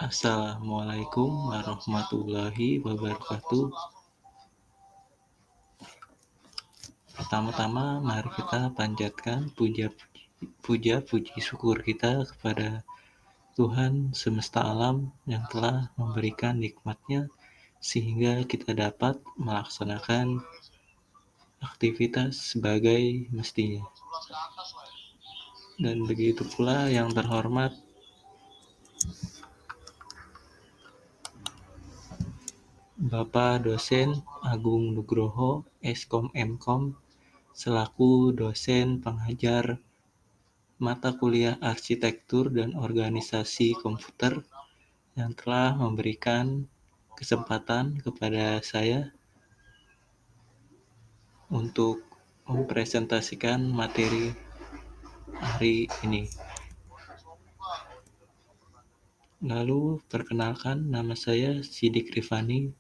Assalamualaikum warahmatullahi wabarakatuh. Pertama-tama, mari kita panjatkan puji syukur kita kepada Tuhan semesta alam yang telah memberikan nikmat-Nya sehingga kita dapat melaksanakan aktivitas sebagai mestinya. Dan begitu pula yang terhormat Bapak Dosen Agung Nugroho, Eskom Mkom, selaku dosen pengajar mata kuliah Arsitektur dan Organisasi Komputer yang telah memberikan kesempatan kepada saya untuk mempresentasikan materi hari ini. Lalu, perkenalkan, nama saya Sidik Rifani,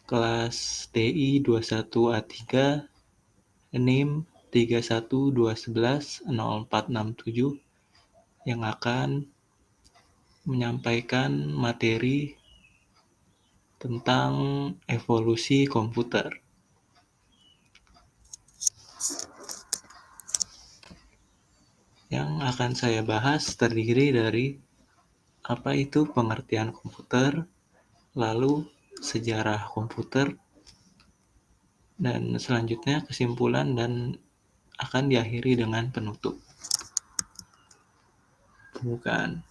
kelas DI 21A3, NIM 3121104667, yang akan menyampaikan materi tentang evolusi komputer. Yang akan saya bahas terdiri dari apa itu pengertian komputer, lalu sejarah komputer, dan selanjutnya kesimpulan dan akan diakhiri dengan penutup. Pembukaan.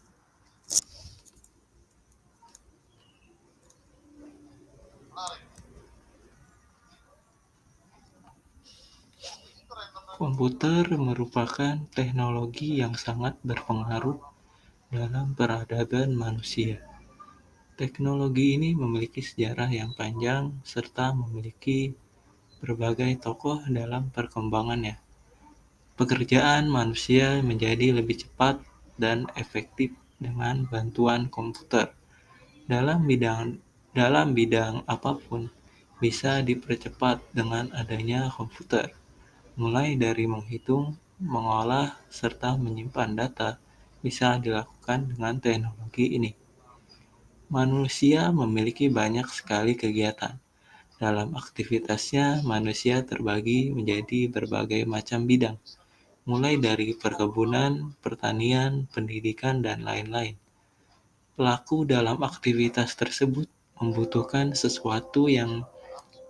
Komputer merupakan teknologi yang sangat berpengaruh dalam peradaban manusia. Teknologi ini memiliki sejarah yang panjang serta memiliki berbagai tokoh dalam perkembangannya. Pekerjaan manusia menjadi lebih cepat dan efektif dengan bantuan komputer. Dalam bidang apapun bisa dipercepat dengan adanya komputer. Mulai dari menghitung, mengolah, serta menyimpan data bisa dilakukan dengan teknologi ini. Manusia memiliki banyak sekali kegiatan. Dalam aktivitasnya, manusia terbagi menjadi berbagai macam bidang, mulai dari perkebunan, pertanian, pendidikan, dan lain-lain. Pelaku dalam aktivitas tersebut membutuhkan sesuatu yang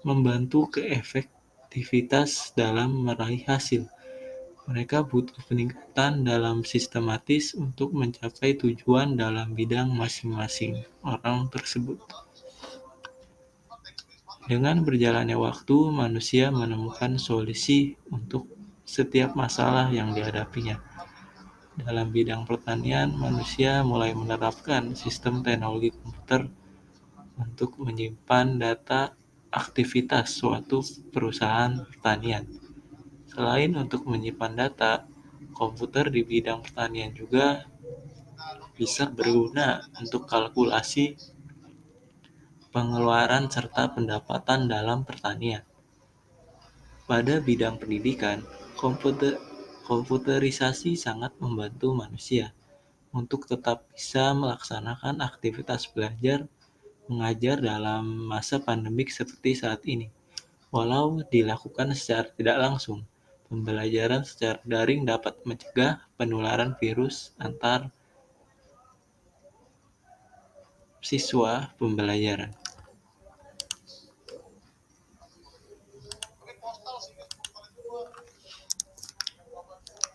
membantu keefektivitas dalam meraih hasil. Mereka butuh peningkatan dalam sistematis untuk mencapai tujuan dalam bidang masing-masing orang tersebut. Dengan berjalannya waktu, manusia menemukan solusi untuk setiap masalah yang dihadapinya. Dalam bidang pertanian, manusia mulai menerapkan sistem teknologi komputer untuk menyimpan data aktivitas suatu perusahaan pertanian. Selain untuk menyimpan data, komputer di bidang pertanian juga bisa berguna untuk kalkulasi pengeluaran serta pendapatan dalam pertanian. Pada bidang pendidikan, komputerisasi sangat membantu manusia untuk tetap bisa melaksanakan aktivitas belajar mengajar dalam masa pandemik seperti saat ini. Walau dilakukan secara tidak langsung, pembelajaran secara daring dapat mencegah penularan virus antar siswa pembelajaran.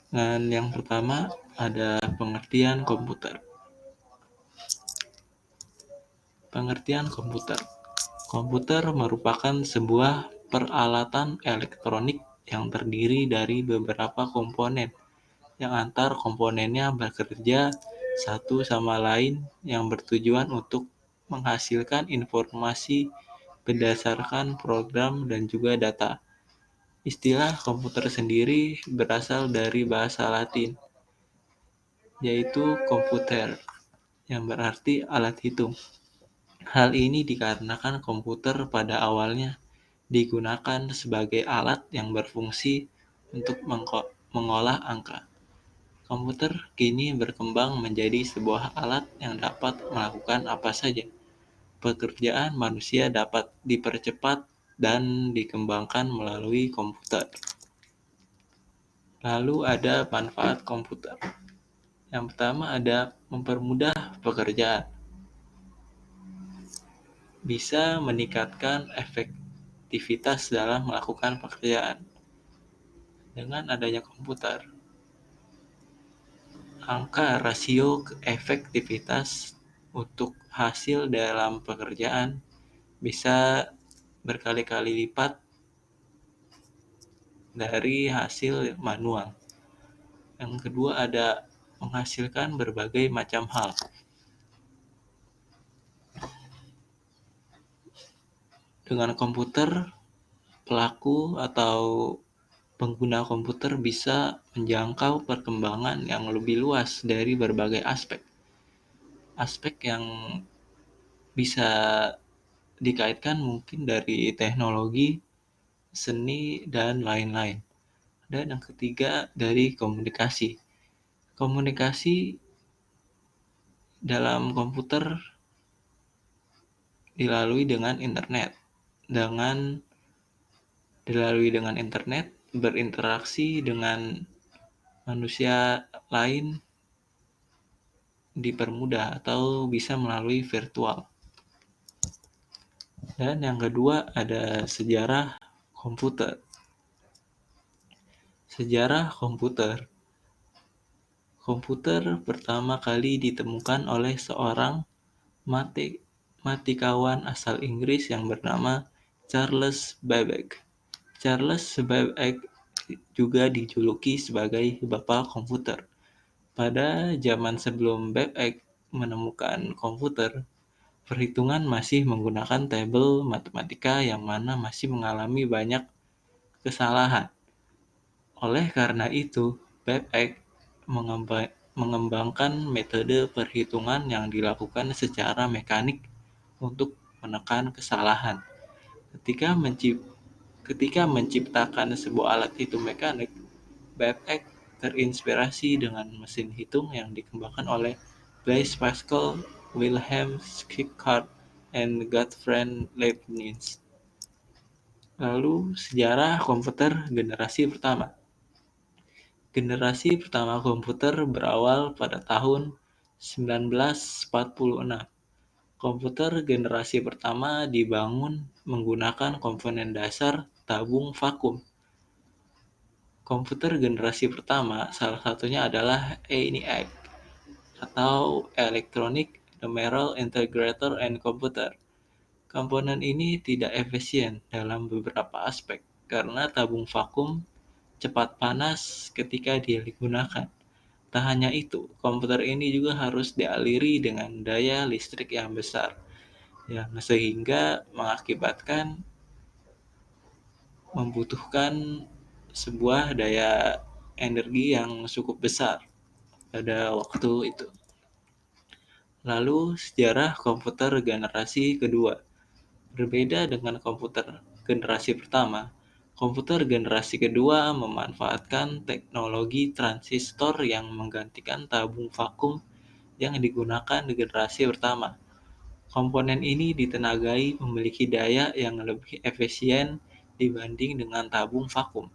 Dan yang pertama ada pengertian komputer. Pengertian komputer. Komputer merupakan sebuah peralatan elektronik yang terdiri dari beberapa komponen yang antar komponennya bekerja satu sama lain yang bertujuan untuk menghasilkan informasi berdasarkan program dan juga data. Istilah komputer sendiri berasal dari bahasa Latin, yaitu computere, yang berarti alat hitung. Hal ini dikarenakan komputer pada awalnya digunakan sebagai alat yang berfungsi untuk mengolah angka. Komputer kini berkembang menjadi sebuah alat yang dapat melakukan apa saja. Pekerjaan manusia dapat dipercepat dan dikembangkan melalui komputer. Lalu ada manfaat komputer. Yang pertama ada mempermudah pekerjaan. Bisa meningkatkan efektivitas dalam melakukan pekerjaan. Dengan adanya komputer, angka rasio efektivitas untuk hasil dalam pekerjaan bisa berkali-kali lipat dari hasil manual. Yang kedua ada menghasilkan berbagai macam hal. Dengan komputer, pelaku atau pengguna komputer bisa menjangkau perkembangan yang lebih luas dari berbagai aspek. Aspek yang bisa dikaitkan mungkin dari teknologi, seni, dan lain-lain. Dan yang ketiga dari komunikasi. Komunikasi dalam komputer dilalui dengan internet. Dilalui dengan internet, berinteraksi dengan manusia lain dipermudah atau bisa melalui virtual. Dan yang kedua ada sejarah komputer. Sejarah komputer. Komputer pertama kali ditemukan oleh seorang matematikawan asal Inggris yang bernama Charles Babbage. Charles Babbage juga dijuluki sebagai Bapak Komputer. Pada zaman sebelum Babbage menemukan komputer, perhitungan masih menggunakan tabel matematika yang mana masih mengalami banyak kesalahan. Oleh karena itu, Babbage mengembangkan metode perhitungan yang dilakukan secara mekanik untuk menekan kesalahan. Ketika menciptakan sebuah alat hitung mekanik, Babbage terinspirasi dengan mesin hitung yang dikembangkan oleh Blaise Pascal, Wilhelm Schickard, dan Gottfried Leibniz. Lalu sejarah komputer generasi pertama. Generasi pertama komputer berawal pada tahun 1946. Komputer generasi pertama dibangun menggunakan komponen dasar tabung vakum. Komputer generasi pertama salah satunya adalah ENIAC atau Electronic Numeral Integrator and Computer. Komponen ini tidak efisien dalam beberapa aspek karena tabung vakum cepat panas ketika dia digunakan. Tak hanya itu, komputer ini juga harus dialiri dengan daya listrik yang besar, yang sehingga mengakibatkan membutuhkan sebuah daya energi yang cukup besar pada waktu itu. Lalu sejarah komputer generasi kedua. Berbeda dengan komputer generasi pertama, komputer generasi kedua memanfaatkan teknologi transistor yang menggantikan tabung vakum yang digunakan di generasi pertama. Komponen ini ditenagai memiliki daya yang lebih efisien dibanding dengan tabung vakum.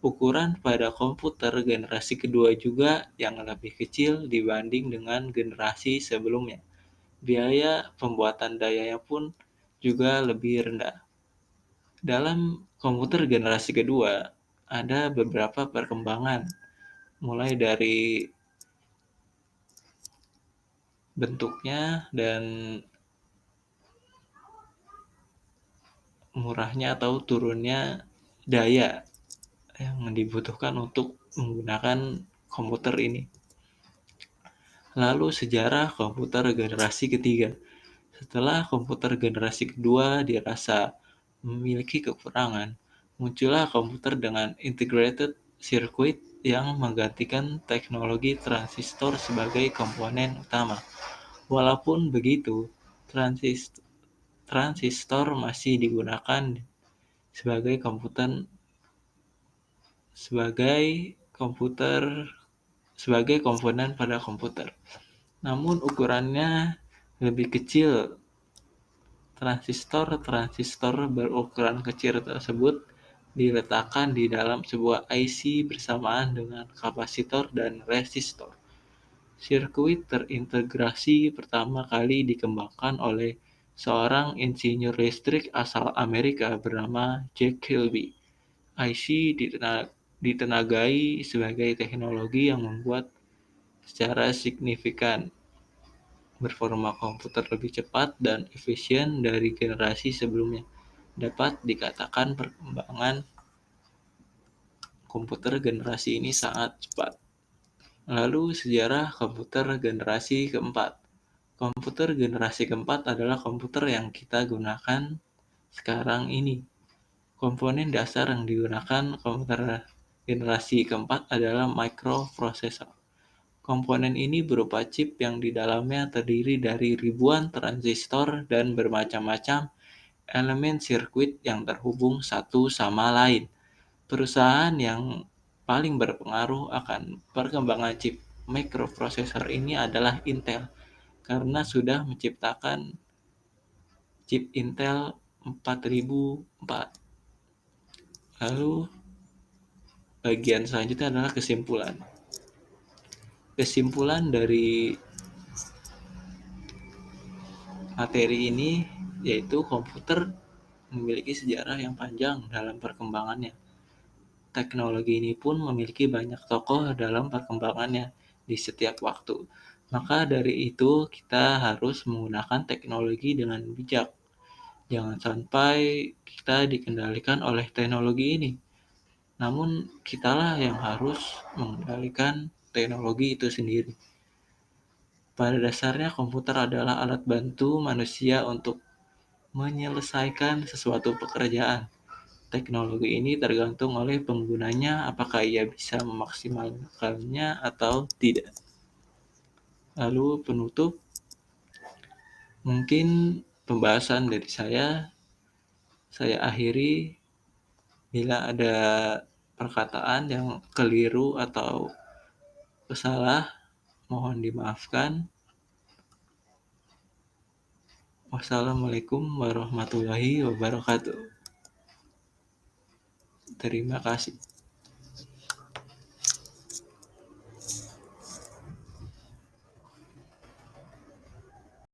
Ukuran pada komputer generasi kedua juga yang lebih kecil dibanding dengan generasi sebelumnya. Biaya pembuatan dayanya pun juga lebih rendah. Dalam komputer generasi kedua, ada beberapa perkembangan, mulai dari bentuknya dan murahnya atau turunnya daya yang dibutuhkan untuk menggunakan komputer ini. Lalu sejarah komputer generasi ketiga. Setelah komputer generasi kedua dirasa memiliki kekurangan, muncullah komputer dengan integrated circuit yang menggantikan teknologi transistor sebagai komponen utama. Walaupun begitu, transistor masih digunakan sebagai komputer sebagai komponen pada komputer. Namun ukurannya lebih kecil. Transistor berukuran kecil tersebut diletakkan di dalam sebuah IC bersamaan dengan kapasitor dan resistor. Sirkuit terintegrasi pertama kali dikembangkan oleh seorang insinyur listrik asal Amerika bernama Jack Kilby. IC ditenagai sebagai teknologi yang membuat secara signifikan performa komputer lebih cepat dan efisien dari generasi sebelumnya. Dapat dikatakan perkembangan komputer generasi ini sangat cepat. Lalu sejarah komputer generasi keempat. Komputer generasi keempat adalah komputer yang kita gunakan sekarang ini. Komponen dasar yang digunakan komputer generasi keempat adalah microprocessor. Komponen ini berupa chip yang di dalamnya terdiri dari ribuan transistor dan bermacam-macam elemen sirkuit yang terhubung satu sama lain. Perusahaan yang paling berpengaruh akan perkembangan chip microprocessor ini adalah Intel, karena sudah menciptakan chip Intel 4004. Lalu bagian selanjutnya adalah kesimpulan. Kesimpulan dari materi ini yaitu komputer memiliki sejarah yang panjang dalam perkembangannya. Teknologi ini pun memiliki banyak tokoh dalam perkembangannya di setiap waktu. Maka dari itu kita harus menggunakan teknologi dengan bijak. Jangan sampai kita dikendalikan oleh teknologi ini. Namun kitalah yang harus mengendalikan teknologi itu sendiri. Pada dasarnya komputer adalah alat bantu manusia untuk menyelesaikan sesuatu pekerjaan. Teknologi ini tergantung oleh penggunanya apakah ia bisa memaksimalkannya atau tidak. Lalu penutup, mungkin pembahasan dari saya akhiri. Bila ada perkataan yang keliru atau salah, mohon dimaafkan. Wassalamualaikum warahmatullahi wabarakatuh. Terima kasih.